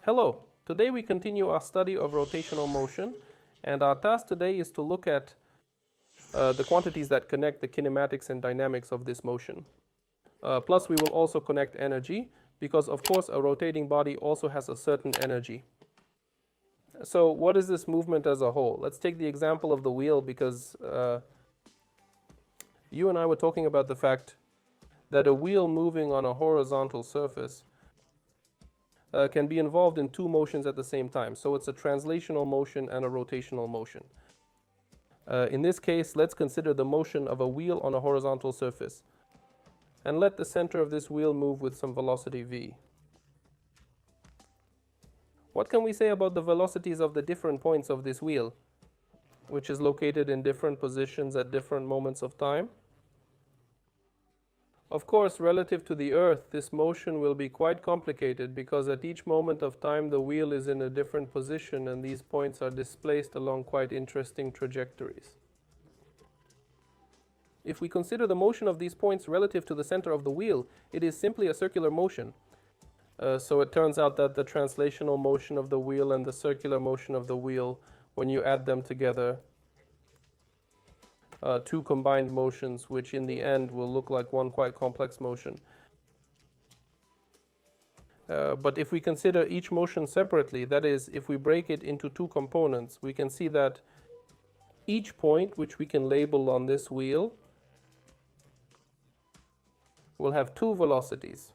Hello, today we continue our study of rotational motion, and our task today is to look at the quantities that connect the kinematics and dynamics of this motion. Plus we will also connect energy, because of course a rotating body also has a certain energy. So what is this movement as a whole? Let's take the example of the wheel, because you and I were talking about the fact that a wheel moving on a horizontal surface can be involved in two motions at the same time. So it's a translational motion and a rotational motion. In this case, let's consider the motion of a wheel on a horizontal surface. And let the center of this wheel move with some velocity v. What can we say about the velocities of the different points of this wheel, which is located in different positions at different moments of time? Of course, relative to the Earth, this motion will be quite complicated, because at each moment of time the wheel is in a different position and these points are displaced along quite interesting trajectories. If we consider the motion of these points relative to the center of the wheel, it is simply a circular motion. So it turns out that the translational motion of the wheel and the circular motion of the wheel, when you add them together, two combined motions, which in the end will look like one quite complex motion. But if we consider each motion separately, that is, if we break it into two components, we can see that each point, which we can label on this wheel, will have two velocities.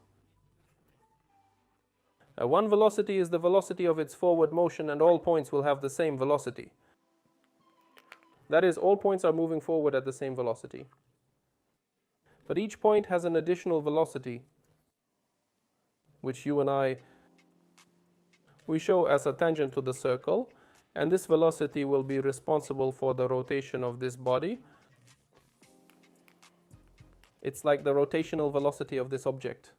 One velocity is the velocity of its forward motion, and all points will have the same velocity. That is, all points are moving forward at the same velocity. But each point has an additional velocity, which you and we show as a tangent to the circle, and this velocity will be responsible for the rotation of this body. It's like the rotational velocity of this object.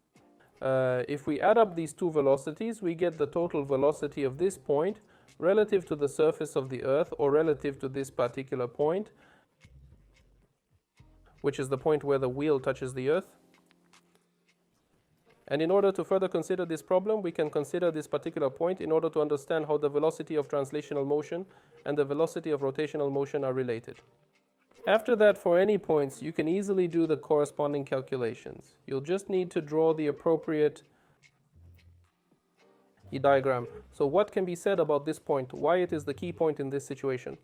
If we add up these two velocities, we get the total velocity of this point relative to the surface of the Earth, or relative to this particular point, which is the point where the wheel touches the Earth. And in order to further consider this problem, we can consider this particular point in order to understand how the velocity of translational motion and the velocity of rotational motion are related. After that, for any points, you can easily do the corresponding calculations. You'll just need to draw the appropriate diagram. So what can be said about this point, why it is the key point in this situation?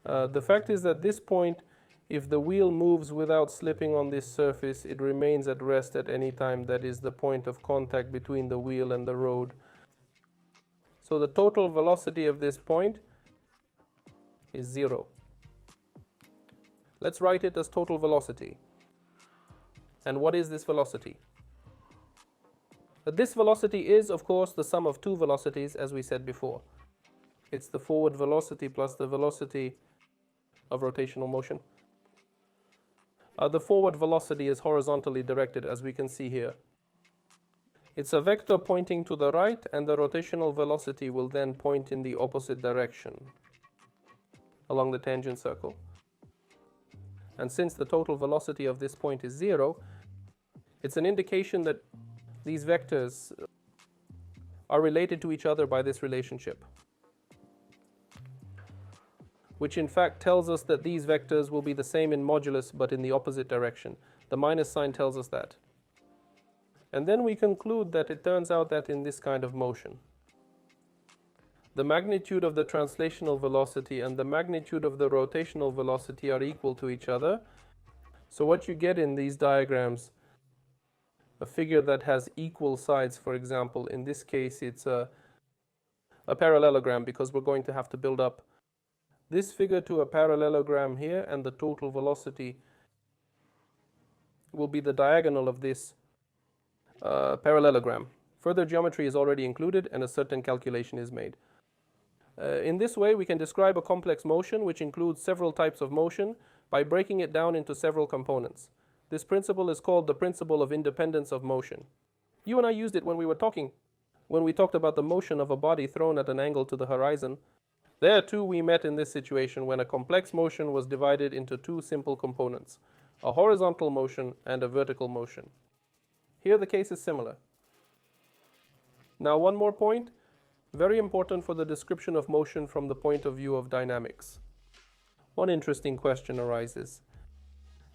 The fact is that this point, if the wheel moves without slipping on this surface, it remains at rest at any time. That is the point of contact between the wheel and the road. So the total velocity of this point is 0. Let's write it as total velocity. And what is this velocity? This velocity is, of course, the sum of two velocities, as we said before. It's the forward velocity plus the velocity of rotational motion. The forward velocity is horizontally directed, as we can see here. It's a vector pointing to the right, and the rotational velocity will then point in the opposite direction along the tangent circle. And since the total velocity of this point is 0, it's an indication that these vectors are related to each other by this relationship, which in fact tells us that these vectors will be the same in modulus but in the opposite direction. The minus sign tells us that. And then we conclude that it turns out that in this kind of motion, the magnitude of the translational velocity and the magnitude of the rotational velocity are equal to each other. So what you get in these diagrams, a figure that has equal sides, for example, in this case it's a parallelogram, because we're going to have to build up this figure to a parallelogram here, and the total velocity will be the diagonal of this parallelogram. Further geometry is already included and a certain calculation is made. In this way, we can describe a complex motion which includes several types of motion by breaking it down into several components. This principle is called the principle of independence of motion. You and I used it when we talked about the motion of a body thrown at an angle to the horizon. There too we met in this situation when a complex motion was divided into two simple components, a horizontal motion and a vertical motion. Here the case is similar. Now one more point. Very important for the description of motion from the point of view of dynamics. One interesting question arises.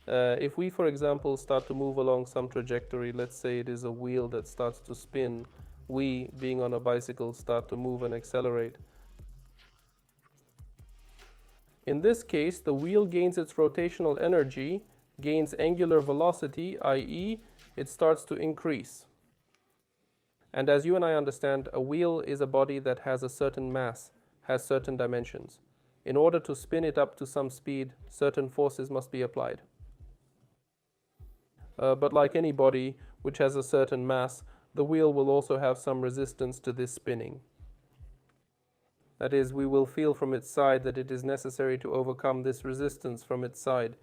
If we, for example, start to move along some trajectory, let's say it is a wheel that starts to spin, we, being on a bicycle, start to move and accelerate. In this case, the wheel gains its rotational energy, gains angular velocity, i.e., it starts to increase. And as you and I understand, a wheel is a body that has a certain mass, has certain dimensions. In order to spin it up to some speed, certain forces must be applied. But like any body which has a certain mass, the wheel will also have some resistance to this spinning. That is, we will feel from its side that it is necessary to overcome this resistance from its side.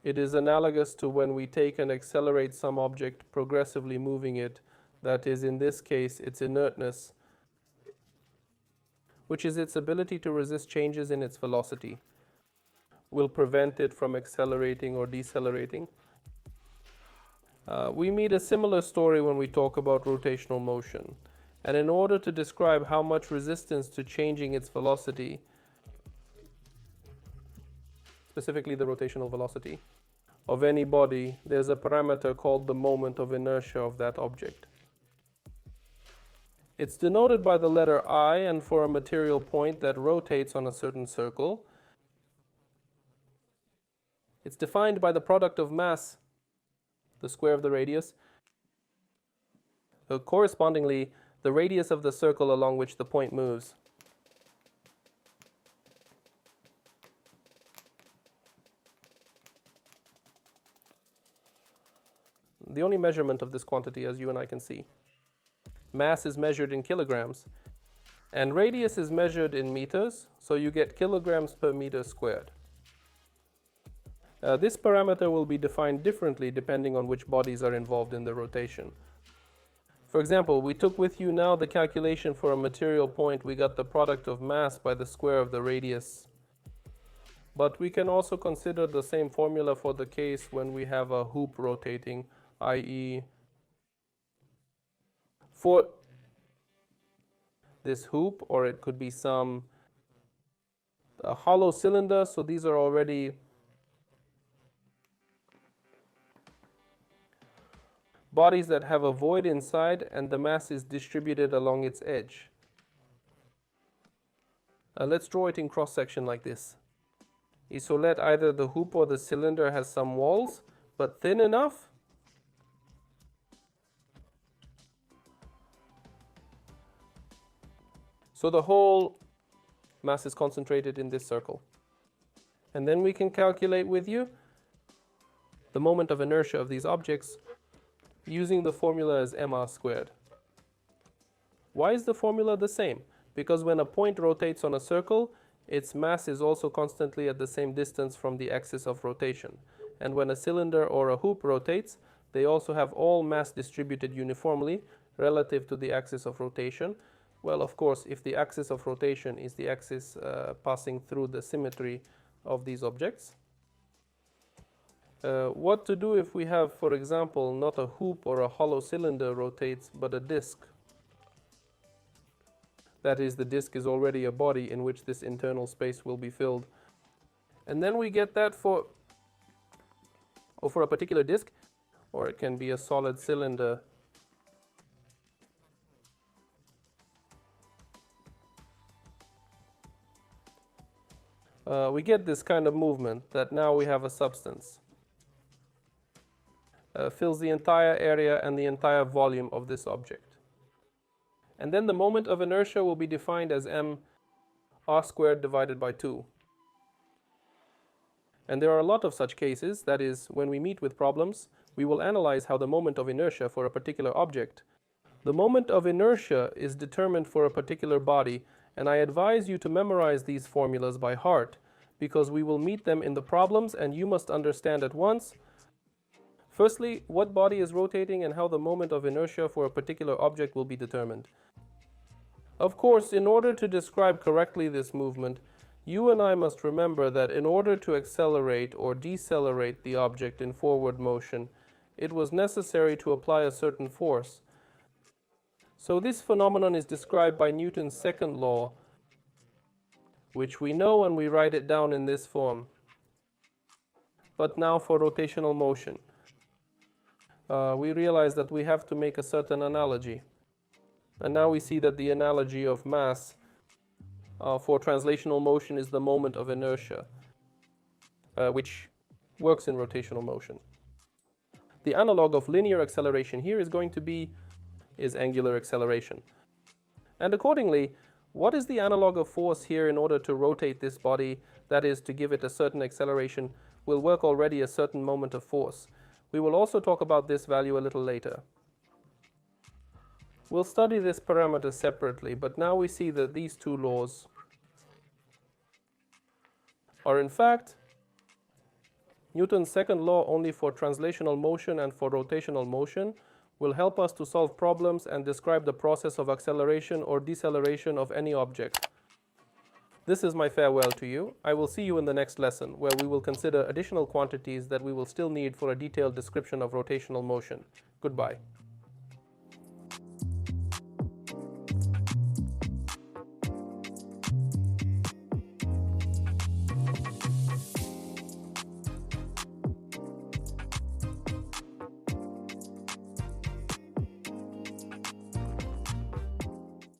It is analogous to when we take and accelerate some object, progressively moving it, that is, in this case, its inertness, which is its ability to resist changes in its velocity, will prevent it from accelerating or decelerating. We meet a similar story when we talk about rotational motion. And in order to describe how much resistance to changing its velocity, specifically the rotational velocity, of any body, there's a parameter called the moment of inertia of that object. It's denoted by the letter I, and for a material point that rotates on a certain circle, it's defined by the product of mass, the square of the radius, correspondingly the radius of the circle along which the point moves. The only measurement of this quantity, as you and I can see. Mass is measured in kilograms, and radius is measured in meters, so you get kilograms per meter squared. This parameter will be defined differently depending on which bodies are involved in the rotation. For example, we took with you now the calculation for a material point. We got the product of mass by the square of the radius. But we can also consider the same formula for the case when we have a hoop rotating, i.e., for this hoop, or it could be a hollow cylinder. So these are already bodies that have a void inside and the mass is distributed along its edge. Let's draw it in cross-section like this. So let either the hoop or the cylinder has some walls, but thin enough so the whole mass is concentrated in this circle. And then we can calculate with you the moment of inertia of these objects using the formula as mr squared. Why is the formula the same? Because when a point rotates on a circle, its mass is also constantly at the same distance from the axis of rotation. And when a cylinder or a hoop rotates, they also have all mass distributed uniformly relative to the axis of rotation. Well, of course, if the axis of rotation is the axis passing through the symmetry of these objects. What to do if we have, for example, not a hoop or a hollow cylinder rotates, but a disk? That is, the disk is already a body in which this internal space will be filled. And then we get that for a particular disk, or it can be a solid cylinder. We get this kind of movement that now we have a substance. Fills the entire area and the entire volume of this object. And then the moment of inertia will be defined as mr squared divided by 2. And there are a lot of such cases. That is, when we meet with problems, we will analyze how the moment of inertia for a particular object. The moment of inertia is determined for a particular body, and I advise you to memorize these formulas by heart, because we will meet them in the problems and you must understand at once, firstly, what body is rotating and how the moment of inertia for a particular object will be determined. Of course, in order to describe correctly this movement, you and I must remember that in order to accelerate or decelerate the object in forward motion, it was necessary to apply a certain force. So this phenomenon is described by Newton's second law, which we know and we write it down in this form. But now for rotational motion. We realize that we have to make a certain analogy. And now we see that the analogy of mass for translational motion is the moment of inertia, which works in rotational motion. The analog of linear acceleration here is going to be angular acceleration. And accordingly, what is the analog of force here in order to rotate this body, that is, to give it a certain acceleration, will work already a certain moment of force. We will also talk about this value a little later. We'll study this parameter separately, but now we see that these two laws are in fact Newton's second law only for translational motion and for rotational motion will help us to solve problems and describe the process of acceleration or deceleration of any object. This is my farewell to you. I will see you in the next lesson, where we will consider additional quantities that we will still need for a detailed description of rotational motion. Goodbye.